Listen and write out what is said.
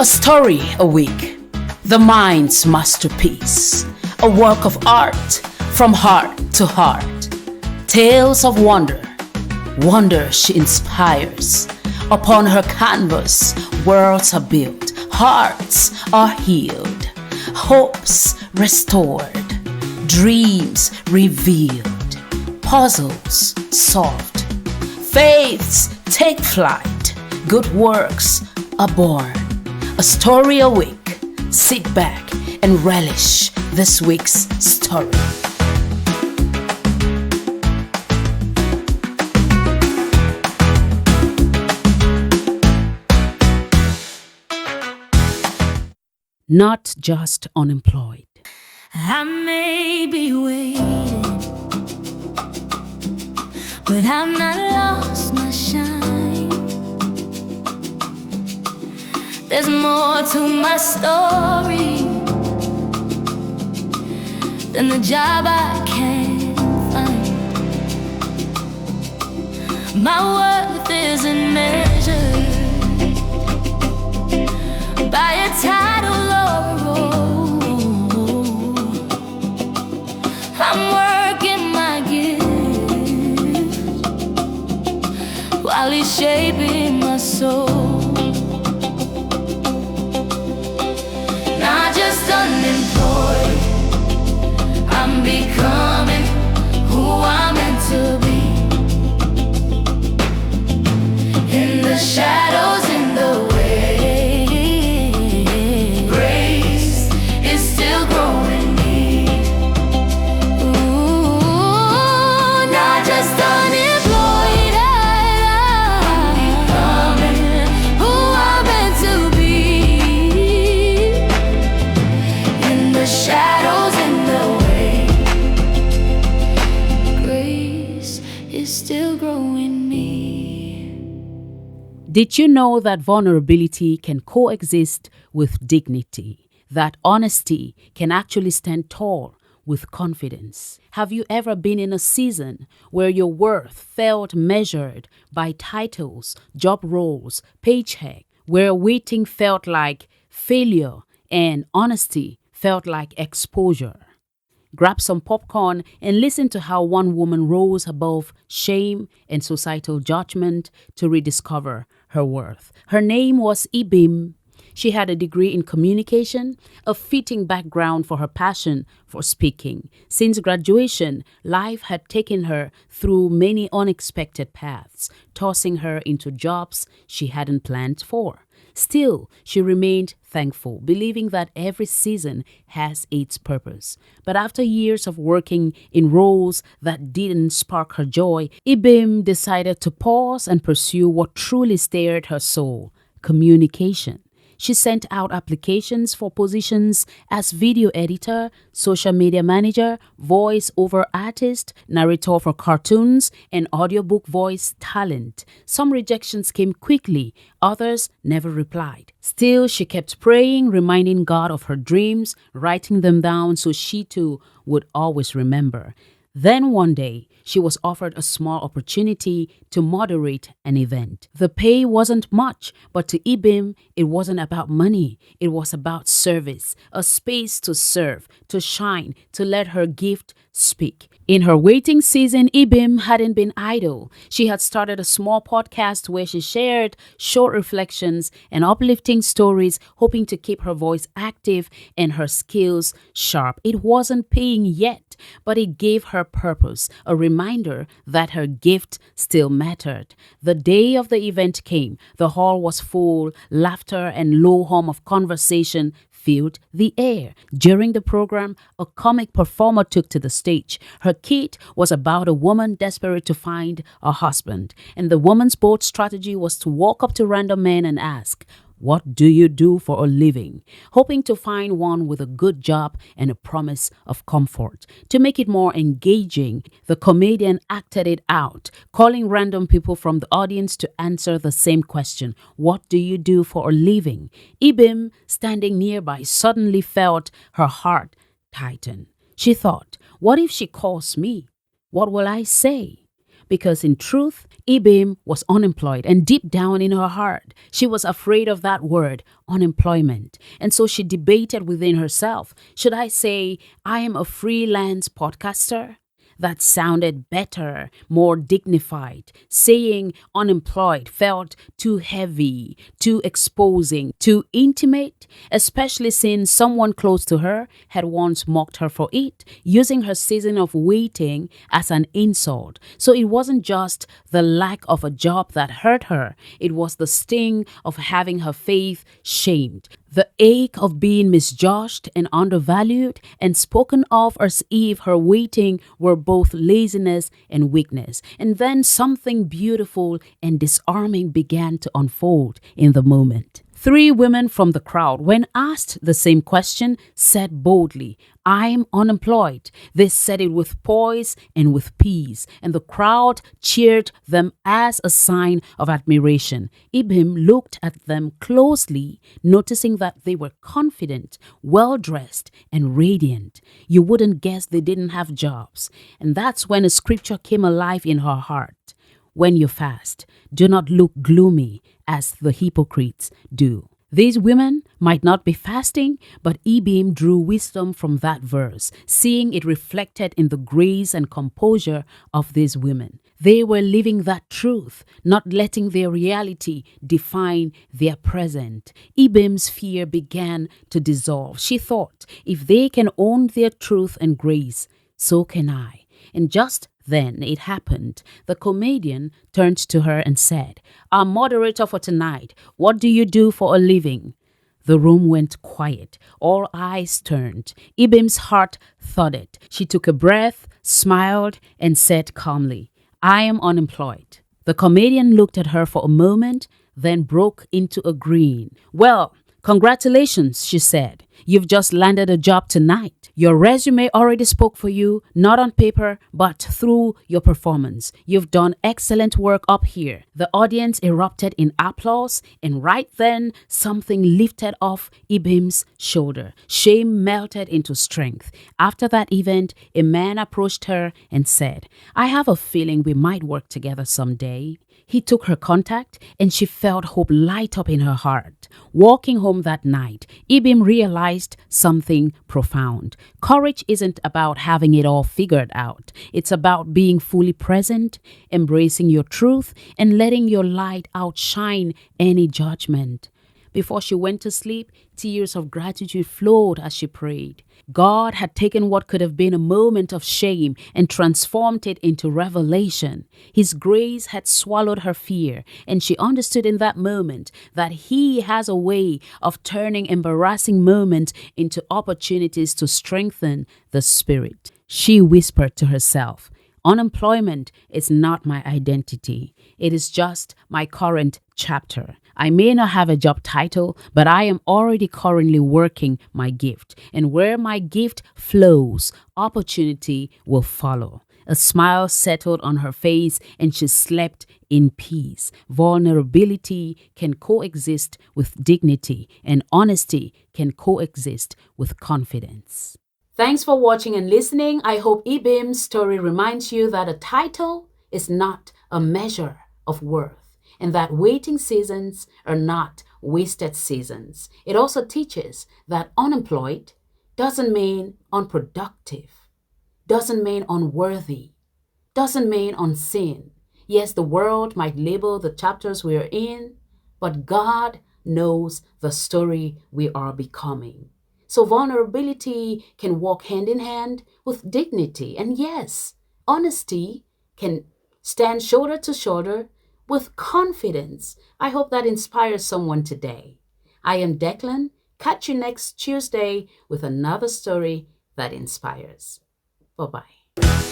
A story a week, the mind's masterpiece, a work of art from heart to heart. Tales of wonder, wonder she inspires. Upon her canvas, worlds are built, hearts are healed, hopes restored, dreams revealed, puzzles solved, faiths take flight, good works are born. A story a week. Sit back and relish this week's story. Not just unemployed. I may be waiting, but I've not lost my shine. There's more to my story than the job I can't find. My worth isn't measured by a title or a role. I'm working my gift while he's shaping my soul. Not just unemployed, I'm becoming who I'm meant to be. In the shadows, in the way, grace is still growing me. Ooh, not just unemployed, I'm becoming who I'm meant to be. In the shadows, in the way, grace is still growing me. Did you know that vulnerability can coexist with dignity? That honesty can actually stand tall with confidence? Have you ever been in a season where your worth felt measured by titles, job roles, paycheck, where waiting felt like failure and honesty felt like exposure? Grab some popcorn and listen to how one woman rose above shame and societal judgment to rediscover her worth. Her name was Ibim. She had a degree in communication, a fitting background for her passion for speaking. Since graduation, life had taken her through many unexpected paths, tossing her into jobs she hadn't planned for. Still, she remained thankful, believing that every season has its purpose. But after years of working in roles that didn't spark her joy, Ibim decided to pause and pursue what truly stirred her soul: communication. She sent out applications for positions as video editor, social media manager, voice-over artist, narrator for cartoons, and audiobook voice talent. Some rejections came quickly, others never replied. Still, she kept praying, reminding God of her dreams, writing them down so she too would always remember. Then one day, she was offered a small opportunity to moderate an event. The pay wasn't much, but to Ibim, it wasn't about money. It was about service, a space to serve, to shine, to let her gift speak. In her waiting season, Ibim hadn't been idle. She had started a small podcast where she shared short reflections and uplifting stories, hoping to keep her voice active and her skills sharp. It wasn't paying yet, but it gave her purpose, a reminder that her gift still mattered. The day of the event came. The hall was full. Laughter and low hum of conversation filled the air. During the program, a comic performer took to the stage. Her kit was about a woman desperate to find a husband, and the woman's bold strategy was to walk up to random men and ask, "What do you do for a living?" hoping to find one with a good job and a promise of comfort. To make it more engaging, the comedian acted it out, calling random people from the audience to answer the same question, "What do you do for a living?" Ibim, standing nearby, suddenly felt her heart tighten. She thought, what if she calls me? What will I say? Because in truth, Ibim was unemployed, and deep down in her heart, she was afraid of that word, unemployment. And so she debated within herself, should I say, I am a freelance podcaster? That sounded better, more dignified. Saying unemployed felt too heavy, too exposing, too intimate, especially since someone close to her had once mocked her for it, using her season of waiting as an insult. So it wasn't just the lack of a job that hurt her, it was the sting of having her faith shamed. The ache of being misjudged and undervalued and spoken of as if her waiting were both laziness and weakness. And then something beautiful and disarming began to unfold in the moment. 3 women from the crowd, when asked the same question, said boldly, I'm unemployed. They said it with poise and with peace, and the crowd cheered them as a sign of admiration. Ibim looked at them closely, noticing that they were confident, well-dressed, and radiant. You wouldn't guess they didn't have jobs. And that's when a scripture came alive in her heart. When you fast, do not look gloomy as the hypocrites do. These women might not be fasting, but Ibim drew wisdom from that verse, seeing it reflected in the grace and composure of these women. They were living that truth, not letting their reality define their present. Ibim's fear began to dissolve. She thought, if they can own their truth and grace, so can I. And just then it happened. The comedian turned to her and said, our moderator for tonight, what do you do for a living? The room went quiet. All eyes turned. Ibim's heart thudded. She took a breath, smiled, and said calmly, I am unemployed. The comedian looked at her for a moment, then broke into a grin. Well, congratulations, she said. You've just landed a job tonight. Your resume already spoke for you, not on paper, but through your performance. You've done excellent work up here. The audience erupted in applause, and right then, something lifted off Ibim's shoulder. Shame melted into strength. After that event, a man approached her and said, I have a feeling we might work together someday. He took her contact, and she felt hope light up in her heart. Walking home that night, Ibim realized something profound. Courage isn't about having it all figured out. It's about being fully present, embracing your truth, and letting your light outshine any judgment. Before she went to sleep, tears of gratitude flowed as she prayed. God had taken what could have been a moment of shame and transformed it into revelation. His grace had swallowed her fear, and she understood in that moment that He has a way of turning embarrassing moments into opportunities to strengthen the spirit. She whispered to herself, unemployment is not my identity. It is just my current chapter. I may not have a job title, but I am already currently working my gift. And where my gift flows, opportunity will follow. A smile settled on her face and she slept in peace. Vulnerability can coexist with dignity, and honesty can coexist with confidence. Thanks for watching and listening. I hope Ibim's story reminds you that a title is not a measure of worth, and that waiting seasons are not wasted seasons. It also teaches that unemployed doesn't mean unproductive, doesn't mean unworthy, doesn't mean unseen. Yes, the world might label the chapters we are in, but God knows the story we are becoming. So vulnerability can walk hand in hand with dignity. And yes, honesty can stand shoulder to shoulder with confidence. I hope that inspires someone today. I am Declan. Catch you next Tuesday with another story that inspires. Bye-bye.